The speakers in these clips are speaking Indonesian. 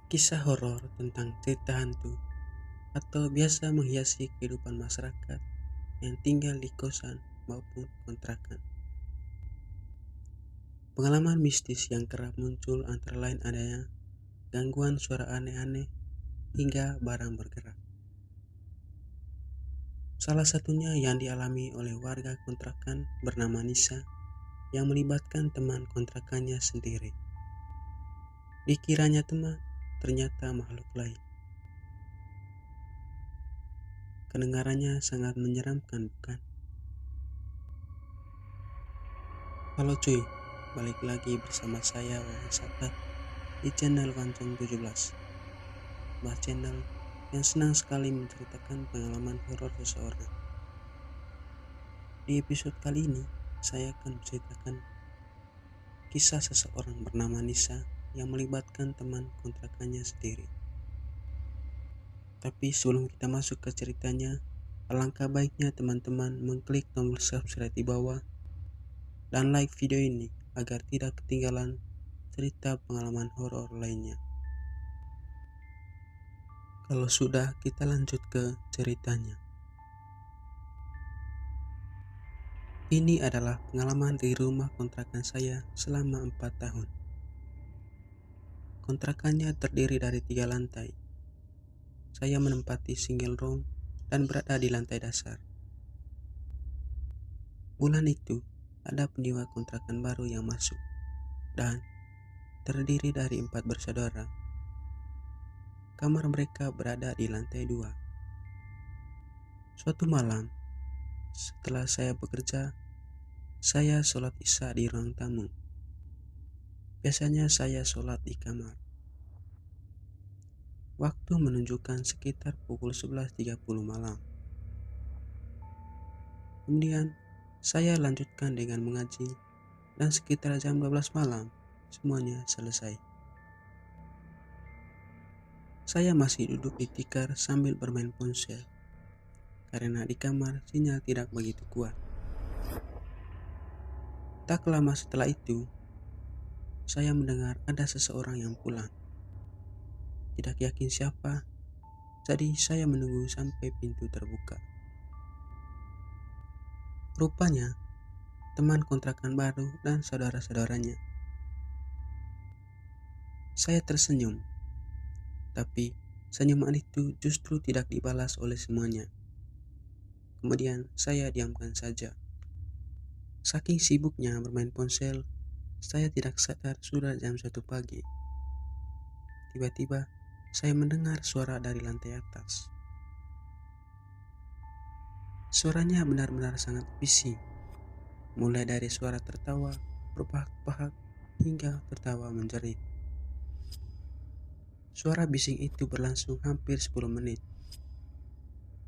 Kisah horor tentang cerita hantu atau biasa menghiasi kehidupan masyarakat yang tinggal di kosan maupun kontrakan. Pengalaman mistis yang kerap muncul antara lain adanya gangguan suara aneh-aneh hingga barang bergerak. Salah satunya yang dialami oleh warga kontrakan bernama Nisa yang melibatkan teman kontrakannya sendiri. Dikiranya teman, ternyata makhluk lain. Kedengarannya sangat menyeramkan, bukan? Halo cuy, balik lagi bersama saya Wawan Sabat di channel Wancong 17, sebuah channel yang senang sekali menceritakan pengalaman horor seseorang. Di episode kali ini, saya akan menceritakan kisah seseorang bernama Nisa yang melibatkan teman kontrakannya sendiri. Tapi sebelum kita masuk ke ceritanya, alangkah baiknya teman-teman mengklik tombol subscribe di bawah dan like video ini agar tidak ketinggalan cerita pengalaman horor lainnya. Kalau sudah, kita lanjut ke ceritanya. Ini adalah pengalaman di rumah kontrakan saya selama 4 tahun. Kontrakannya terdiri dari 3 lantai. Saya menempati single room dan berada di lantai dasar. Bulan itu, ada penyewa kontrakan baru yang masuk dan terdiri dari 4 bersaudara. Kamar mereka berada di lantai 2. Suatu malam, setelah saya bekerja, saya sholat isya di ruang tamu. Biasanya saya sholat di kamar. Waktu menunjukkan sekitar pukul 11.30 malam. Kemudian, saya lanjutkan dengan mengaji dan sekitar jam 12 malam, semuanya selesai. Saya masih duduk di tikar sambil bermain ponsel, karena di kamar sinyal tidak begitu kuat. Tak lama setelah itu, saya mendengar ada seseorang yang pulang. Tidak yakin siapa, jadi saya menunggu sampai pintu terbuka. Rupanya, teman kontrakan baru dan saudara-saudaranya. Saya tersenyum, tapi senyuman itu justru tidak dibalas oleh semuanya. Kemudian saya diamkan saja. Saking sibuknya bermain ponsel, saya tidak sadar sudah jam 1 pagi. Tiba-tiba, saya mendengar suara dari lantai atas. Suaranya benar-benar sangat bising, mulai dari suara tertawa, berbahak-bahak, hingga tertawa menjerit. Suara bising itu berlangsung hampir 10 menit.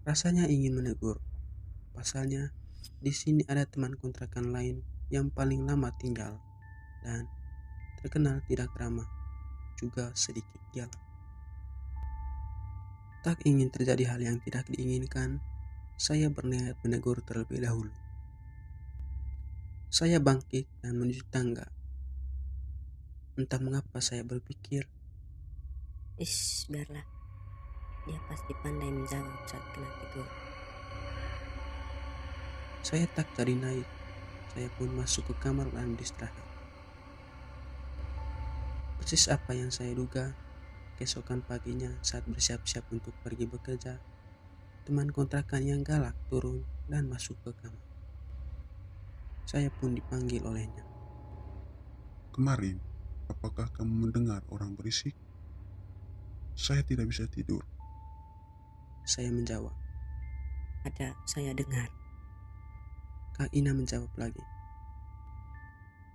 Rasanya ingin menegur, pasalnya di sini ada teman kontrakan lain yang paling lama tinggal dan terkenal tidak ramah, juga sedikit galak. Tak ingin terjadi hal yang tidak diinginkan, saya berniat menegur terlebih dahulu. Saya bangkit dan menuju tangga. Entah mengapa saya berpikir, Biarlah. Dia pasti pandai menjawab saat kena tegur. saya tak jadi naik. Saya pun masuk ke kamar dan beristirahat. Persis apa yang saya duga, keesokan paginya saat bersiap-siap untuk pergi bekerja, teman kontrakan yang galak turun dan masuk ke kamar. Saya pun dipanggil olehnya. Kemarin, apakah kamu mendengar orang berisik? Saya tidak bisa tidur. Saya menjawab. Ada, saya dengar. Kak Ina menjawab lagi.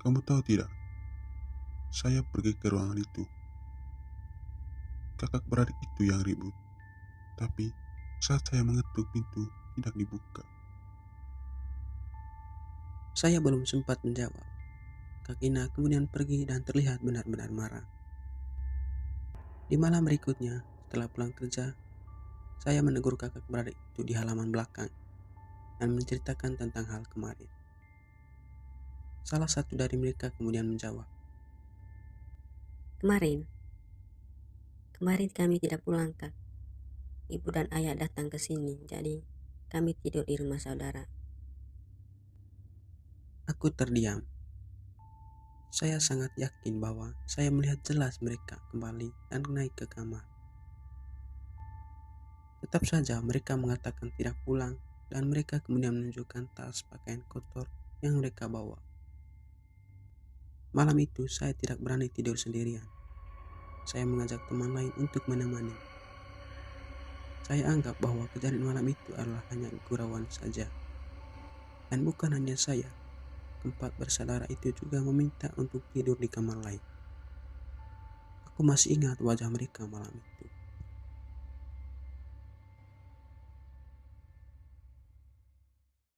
Kamu tahu tidak? Saya pergi ke ruangan itu. Kakak beradik itu yang ribut. Tapi saat saya mengetuk pintu, tidak dibuka. Saya belum sempat menjawab. Kak Ina kemudian pergi dan terlihat benar-benar marah. Di malam berikutnya, setelah pulang kerja, saya menegur kakak beradik itu di halaman belakang dan menceritakan tentang hal kemarin. Salah satu dari mereka kemudian menjawab. Kemarin, Kemarin kami tidak pulang, Kak. Ibu dan ayah datang ke sini, jadi kami tidur di rumah saudara. Aku terdiam. Saya sangat yakin bahwa saya melihat jelas mereka kembali dan naik ke kamar. Tetap saja mereka mengatakan tidak pulang dan mereka kemudian menunjukkan tas pakaian kotor yang mereka bawa. Malam itu saya tidak berani tidur sendirian. Saya mengajak teman lain untuk menemani. Saya anggap bahwa kejadian malam itu adalah hanya gurauan saja. Dan bukan hanya saya, keempat bersaudara itu juga meminta untuk tidur di kamar lain. Aku masih ingat wajah mereka malam itu.